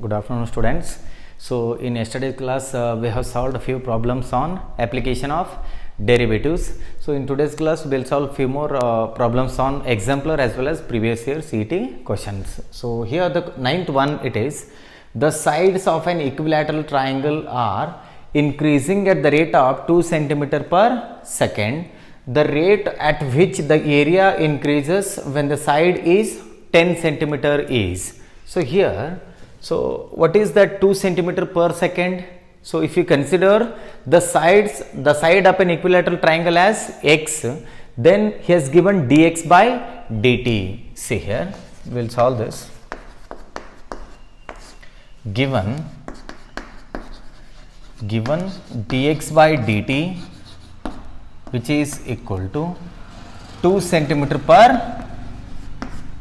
Good afternoon, students. So in yesterday's class we have solved a few problems on application of derivatives. So in today's class we will solve few more problems on exemplar as well as previous year CET questions. So here the ninth one, it is the sides of an equilateral triangle are increasing at the rate of 2 centimeter per second. The rate at which the area increases when the side is 10 centimeter is. So here, so what is that 2 centimeter per second? So if you consider the side of an equilateral triangle as x, then he has given dx by dt. See here, we will solve this. Given dx by dt, which is equal to 2 centimeter per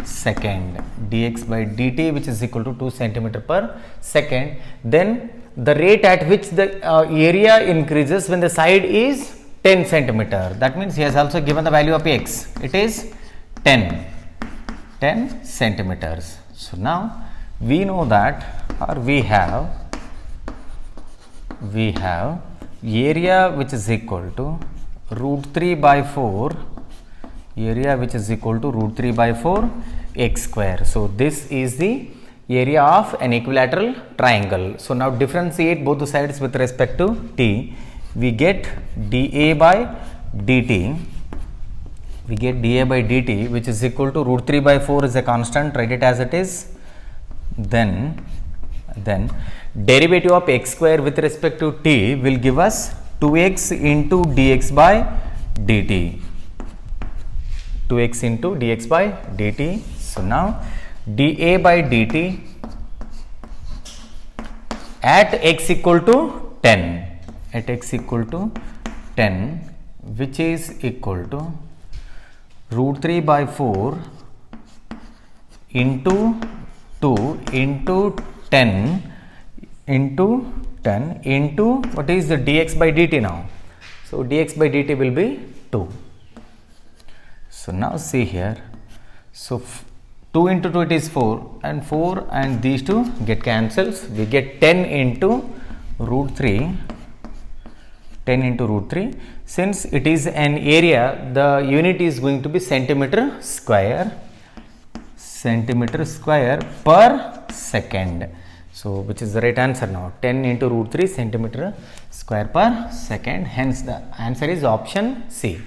second, dx by dt which is equal to 2 centimeter per second, then the rate at which the area increases when the side is 10 centimeter. That means he has also given the value of x, it is 10 centimeters. So now we know that, or we have area which is equal to root 3 by 4, area which is equal to root 3 by 4 x square. So this is the area of an equilateral triangle. So now differentiate both the sides with respect to t. We get dA by dt, which is equal to root 3 by 4 is a constant, write it as it is. Then derivative of x square with respect to t will give us 2x into dx by dt, 2x into dx by dt. So now dA by dt at x equal to 10, which is equal to root 3 by 4 into 2 into 10 into what is the dx by dt now. So dx by dt will be 2. So now see here, so 2 into 2 it is 4 and these two get cancels. We get 10 into root 3. Since it is an area, the unit is going to be centimeter square per second. So which is the right answer now, 10 into root 3 centimeter square per second. Hence the answer is option C.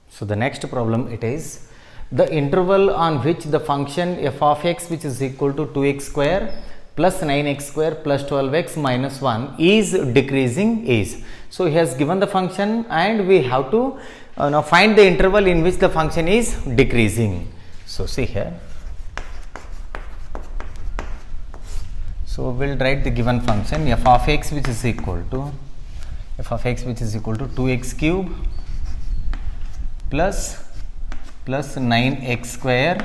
So the next problem, it is the interval on which the function f of x, which is equal to 2x square plus 9x square plus 12x minus 1 is decreasing is. So he has given the function and we have to now find the interval in which the function is decreasing. So see here, so we will write the given function f of x which is equal to 2x cube plus 9x square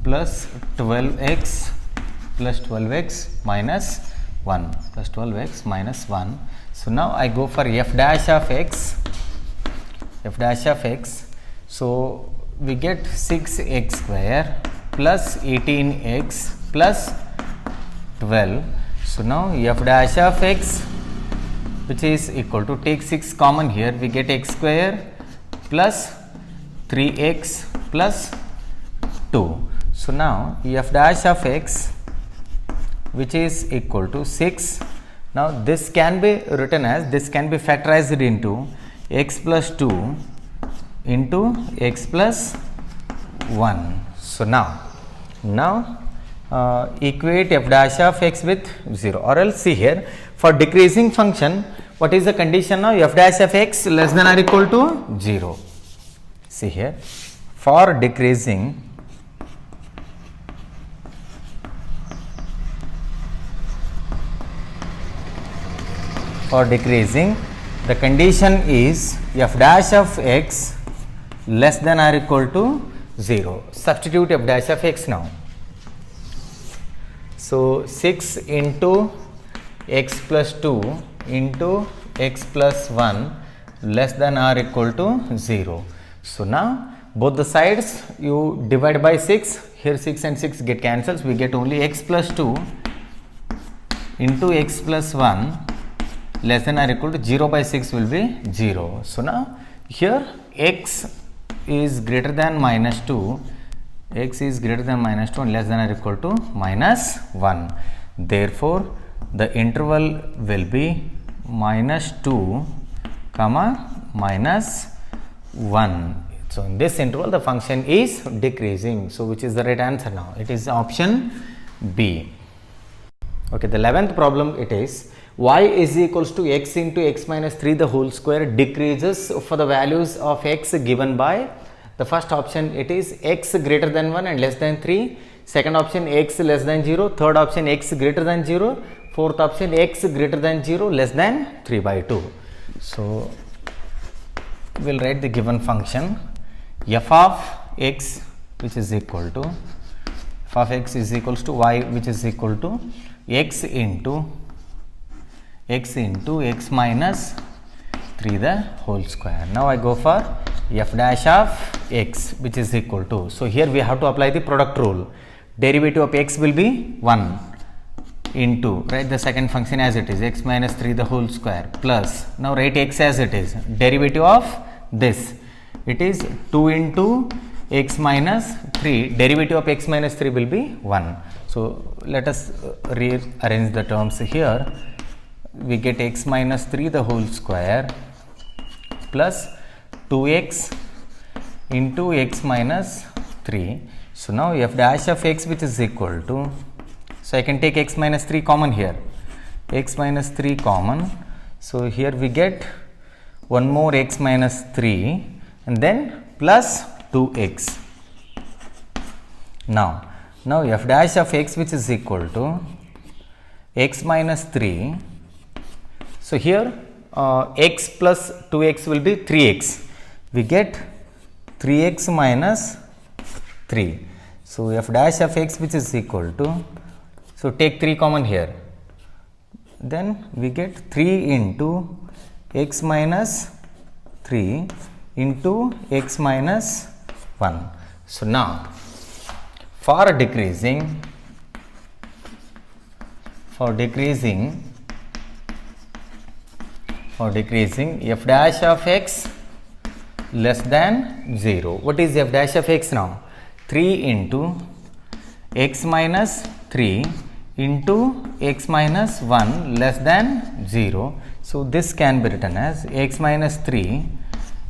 plus 12x minus 1 So now I go for f dash of x. So we get 6x square plus 18x plus 12. So now f dash of x, which is equal to, take 6 common here, we get x square plus 3x plus 2. So now f dash of x, which is equal to 6. Now this can be written as, this can be factorized into x plus 2 into x plus 1. So now equate f dash of x with 0, or else see here, for decreasing function, what is the condition now? F dash of x less than or equal to 0. See here, for decreasing the condition is f dash of x less than or equal to 0. Substitute f dash of x now. So 6 into x plus 2 into x plus 1 less than or equal to 0. So now both the sides you divide by 6, here 6 and 6 get cancels, we get only x plus 2 into x plus 1 less than or equal to 0 by 6 will be 0. So now here x is greater than minus 2, x is greater than minus 2 and less than or equal to minus 1. Therefore, the interval will be minus 2 comma minus 1. So in this interval the function is decreasing. So which is the right answer now? It is option B. Okay, the 11th problem, it is y is equals to x into x minus 3 the whole square decreases for the values of x given by the first option, it is x greater than 1 and less than 3, second option x less than 0, third option x greater than 0, fourth option x greater than 0 less than 3 by 2. So we will write the given function f of x which is equal to f of x is equals to y which is equal to x into x minus 3 the whole square. Now I go for f dash of x which is equal to, so here we have to apply the product rule. Derivative of x will be 1 into, write the second function as it is, x minus 3 the whole square, plus, now write x as it is, derivative of this, it is 2 into x minus 3, derivative of x minus 3 will be 1. So let us rearrange the terms here. We get x minus 3 the whole square plus 2x into x minus 3. So now f dash of x which is equal to, so I can take x minus 3 common here, x minus 3 common. So here we get one more x minus 3 and then plus 2x. Now f dash of x which is equal to x minus 3. So here x plus 2x will be 3x. We get 3x minus 3. So f dash of x which is equal to, so take 3 common here, then we get 3 into x minus 3 into x minus 1. So now for decreasing f dash of x less than 0. What is f dash of x now? 3 into x minus 3 into x minus 1 less than 0. So this can be written as x minus 3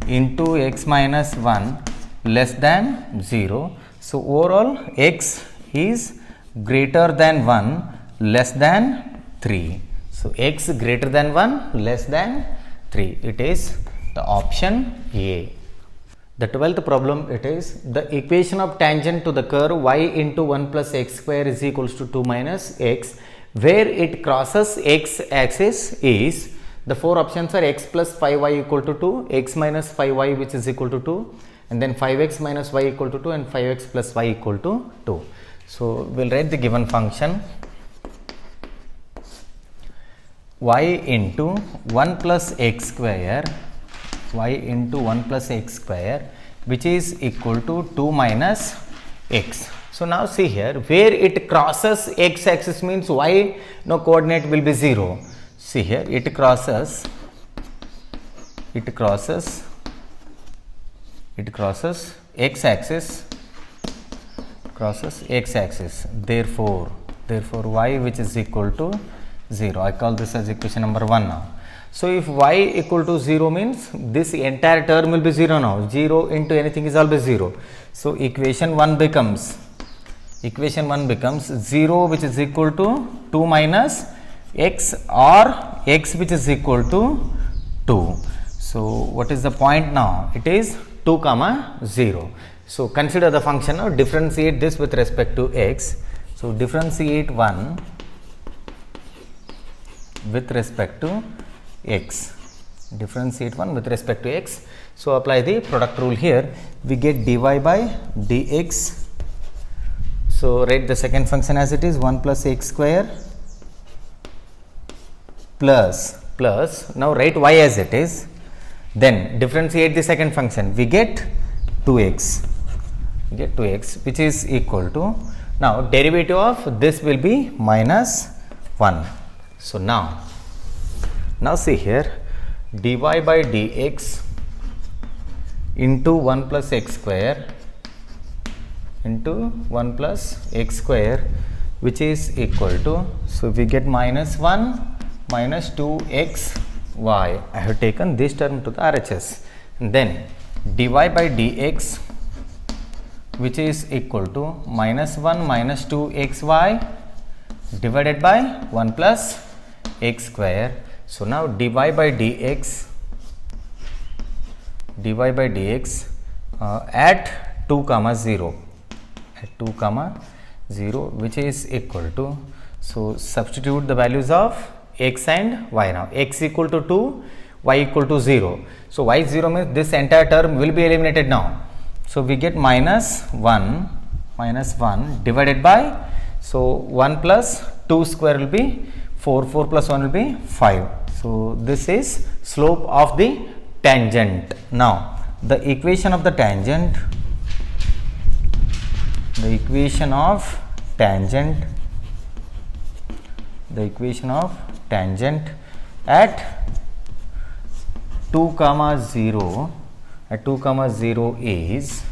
into x minus 1 less than 0. So overall x is greater than 1 less than 3. So x greater than 1 less than 3. It is the option A. The 12th problem, it is the equation of tangent to the curve y into 1 plus x square is equals to 2 minus x, where it crosses x axis is, the four options are x plus 5y equal to 2, x minus 5y which is equal to 2, and then 5x minus y equal to 2 and 5x plus y equal to 2. So we will write the given function y into 1 plus x square, y into 1 plus x square which is equal to 2 minus x. So now see here, where it crosses x axis means y no coordinate will be 0. See here, it crosses x axis, therefore y which is equal to 0. I call this as equation number 1 now. So if y equal to 0 means this entire term will be 0 now. 0 into anything is always 0. So equation 1 becomes 0 which is equal to 2 minus x, or x which is equal to 2. So what is the point now? It is 2 comma 0. So consider the function now, differentiate this with respect to x. So differentiate 1 with respect to x. So apply the product rule here. We get dy by dx. So write the second function as it is, 1 plus x square plus now write y as it is, then differentiate the second function. We get 2x which is equal to, now derivative of this will be minus 1. So now see here, dy by dx into 1 plus x square into 1 plus x square, which is equal to, so we get minus 1 minus 2xy. I have taken this term to the RHS. And then dy by dx, which is equal to minus 1 minus 2xy divided by 1 plus x square. So now dy by dx at 2 comma 0, which is equal to, so substitute the values of x and y. Now x equal to 2, y equal to 0. So y 0 means this entire term will be eliminated now. So we get minus 1 divided by, so 1 plus 2 square will be 4, 4 plus 1 will be 5. So this is slope of the tangent. Now the equation of tangent at 2 comma 0 is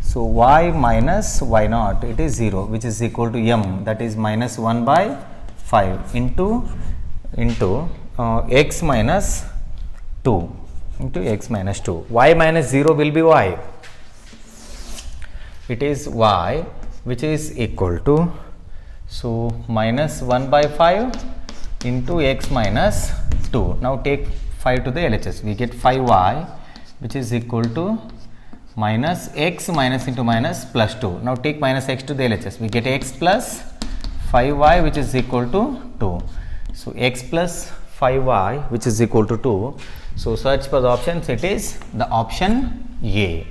so y minus y naught, it is 0, which is equal to m, that is minus 1 by 5 into x minus 2 into x minus 2. Y minus 0 will be y. It is y, which is equal to, so minus 1 by 5 into x minus 2. Now take 5 to the LHS. We get 5y, which is equal to minus x minus into minus plus 2. Now take minus x to the LHS. We get x plus 5y, which is equal to 2. So x plus 5y, which is equal to 2. So search for the options. It is the option A.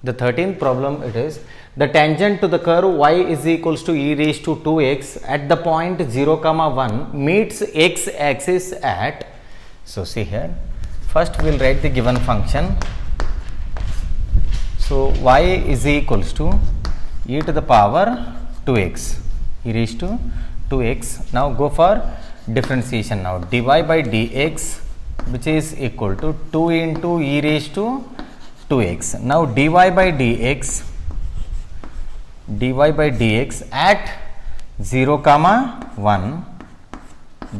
The 13th problem, it is the tangent to the curve y is equals to e raised to 2x at the point 0 comma 1 meets x axis at, so see here, first we will write the given function. So y is equals to e to the power 2x, e raised to 2x. Now go for differentiation. Now dy by dx, which is equal to 2 into e raised to 2x. Now dy by dx at 0 comma 1,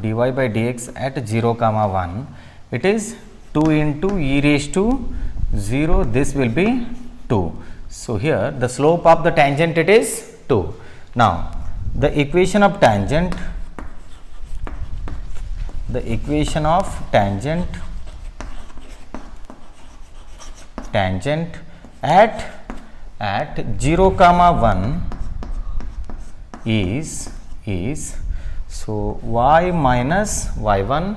dy by dx at 0 comma 1, it is 2 into e raised to 0, this will be 2. So here the slope of the tangent, it is 2. Now the equation of tangent at 0 comma 1 is so y minus y1,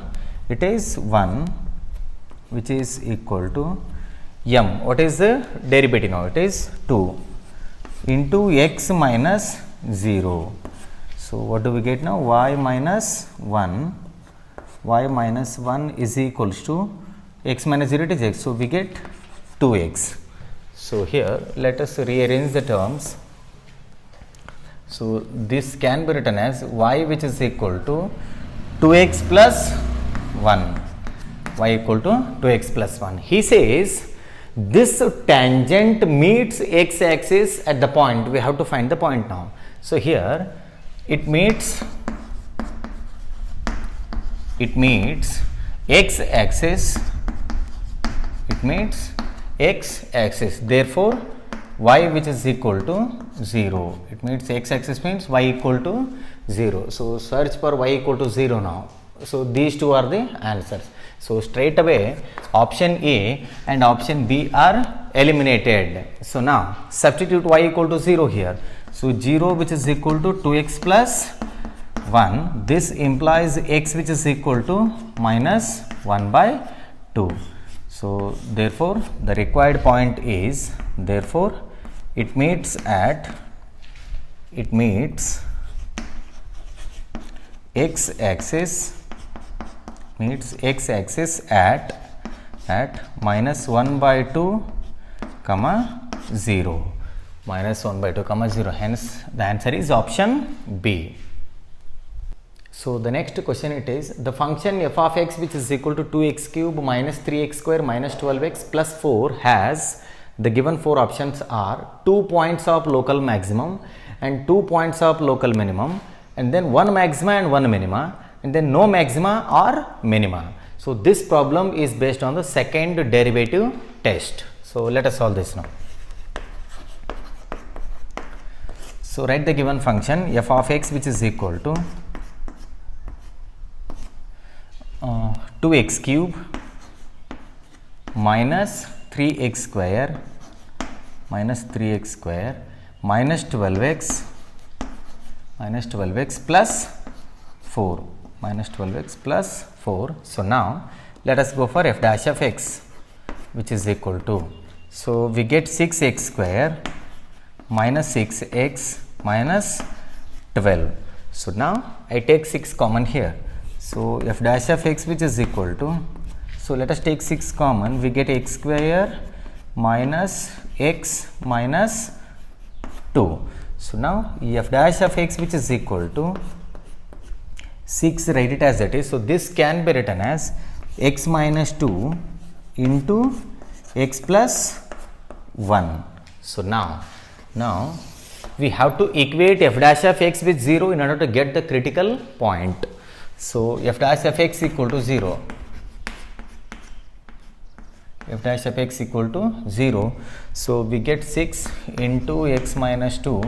it is 1, which is equal to m. What is the derivative now? It is 2 into x minus 0. So what do we get now? Y minus 1 is equals to x minus 0, it is x. So we get 2x. So here let us rearrange the terms. So this can be written as y, which is equal to 2x plus 1, y equal to 2x plus 1. He says this tangent meets x axis at the point. We have to find the point now. So here it meets x axis, therefore y, which is equal to 0. It means x axis means y equal to 0. So search for y equal to 0 now. So these two are the answers. So straight away option A and option B are eliminated. So now substitute y equal to 0 here. So 0, which is equal to 2x plus 1. This implies x, which is equal to minus 1 by 2. So therefore the required point is, therefore it meets x axis at minus 1 by 2 comma 0, hence the answer is option B. So the next question it is, the function f of x which is equal to 2x cube minus 3x square minus 12x plus 4 has the given four options are 2 points of local maximum and 2 points of local minimum, and then one maxima and one minima, and then no maxima or minima. So this problem is based on the second derivative test. So let us solve this now. So write the given function f of x which is equal to 2x cube minus 3x square minus 12x plus 4 So now let us go for f dash of x which is equal to, so we get 6x square minus 6x minus 12. So now I take 6 common here. So f dash of x which is equal to, so let us take 6 common, we get x square minus x minus 2. So now f dash of x which is equal to 6, write it as it is. So this can be written as x minus 2 into x plus 1. So now we have to equate f dash of x with 0 in order to get the critical point. So f dash of x equal to 0. F dash of x equal to 0. So we get 6 into x minus 2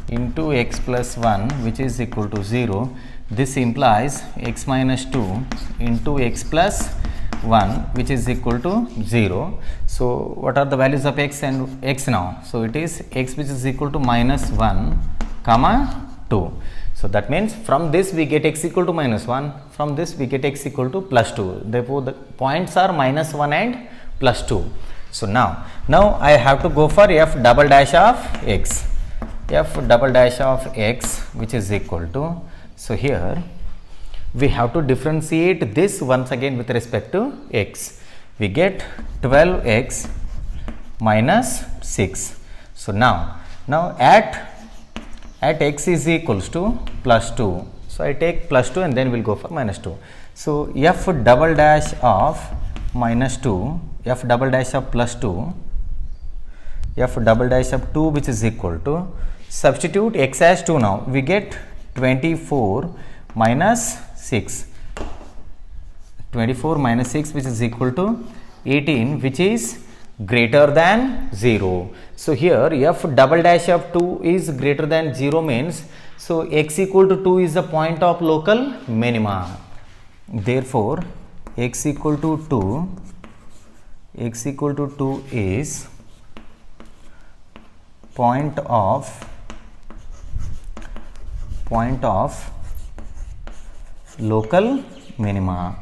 into x plus 1 which is equal to 0. This implies x minus 2 into x plus 1 which is equal to 0. So what are the values of x and x now? So it is x which is equal to minus 1 comma 2. So that means from this we get x equal to minus 1, from this we get x equal to plus 2. Therefore the points are minus 1 and plus 2. So now I have to go for f double dash of x. F double dash of x which is equal to, so here we have to differentiate this once again with respect to x. We get 12x minus 6. So now at x is equals to plus 2. So I take plus 2 and then we'll go for minus 2. So f double dash of minus 2, f double dash of plus 2, f double dash of 2 which is equal to, substitute x as 2 now, we get 24 minus 6. 24 minus 6 which is equal to 18 which is greater than 0. So here f double dash of 2 is greater than 0 means, so x equal to 2 is the point of local minima. Therefore x equal to 2 is point of local minima.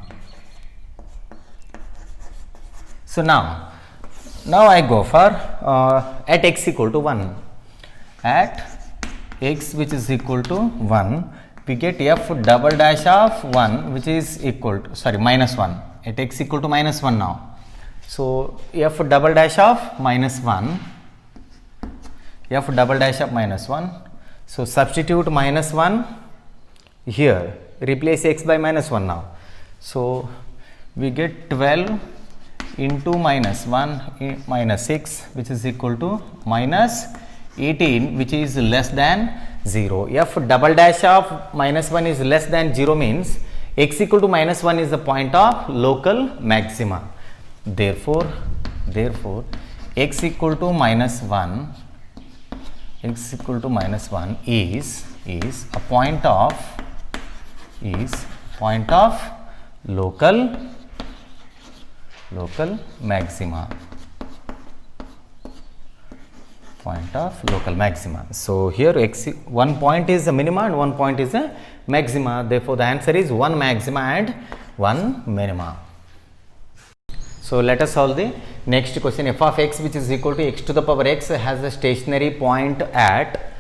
So now I go for at x equal to 1. At x which is equal to 1, we get f double dash of 1 which is equal to, minus 1. At x equal to minus 1 now. So f double dash of minus 1. F double dash of minus 1. So substitute minus 1 here. Replace x by minus 1 now. So we get 12 into minus 1 minus 6 which is equal to minus 18 which is less than 0. F double dash of minus 1 is less than 0 means x equal to minus 1 is the point of local maxima. Therefore x equal to minus 1 is a point of local maxima. So here one point is a minima and one point is a maxima. Therefore the answer is one maxima and one minima. So let us solve the next question. F of x which is equal to x to the power x has a stationary point at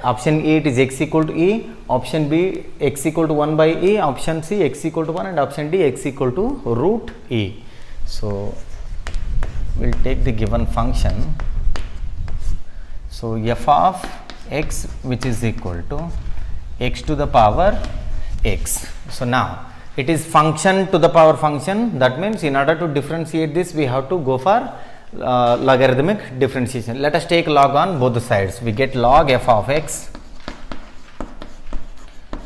option A it is x equal to e, option B x equal to 1 by e, option C x equal to 1 and option D x equal to root e. So we will take the given function. So f of x which is equal to x to the power x. So now it is function to the power function. That means in order to differentiate this, we have to go for logarithmic differentiation. Let us take log on both the sides. We get log f of x,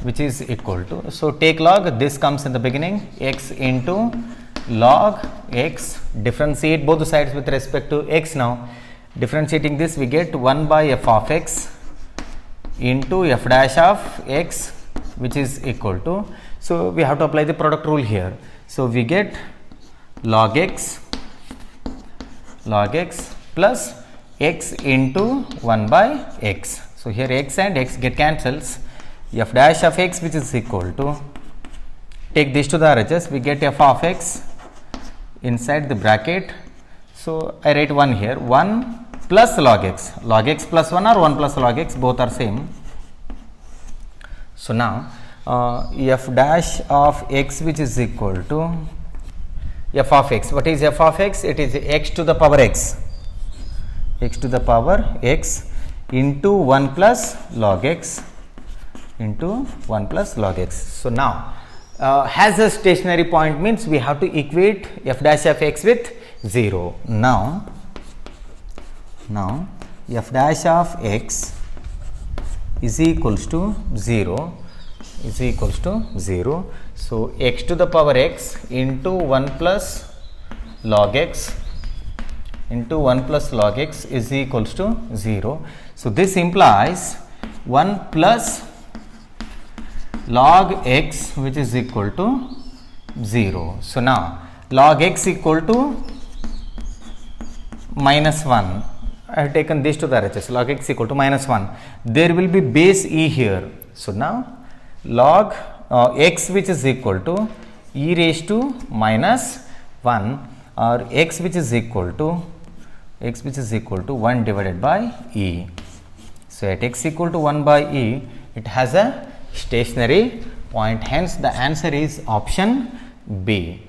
which is equal to, so take log, this comes in the beginning, x into log x, differentiate both the sides with respect to x. Now differentiating this, we get 1 by f of x into f dash of x, which is equal to, so we have to apply the product rule here. So we get log x plus x into 1 by x. So here x and x get cancels, f dash of x, which is equal to, take this to the RHS, we get f of x inside the bracket. So I write 1 here, 1 plus log x plus 1 or 1 plus log x, both are same. So now f dash of x, which is equal to f of x. What is f of x? It is x to the power x, into 1 plus log x, So now has a stationary point, means we have to equate f dash of x with 0. Now f dash of x is equals to 0, So x to the power x into 1 plus log x is equals to 0. So this implies 1 plus log x, which is equal to 0. So now log x equal to minus 1. I have taken this to the RHS, log x equal to minus 1. There will be base e here. So now log x, which is equal to e raised to minus 1, or x which is equal to 1 divided by e. So at x equal to 1 by e, it has a stationary point, hence the answer is option B.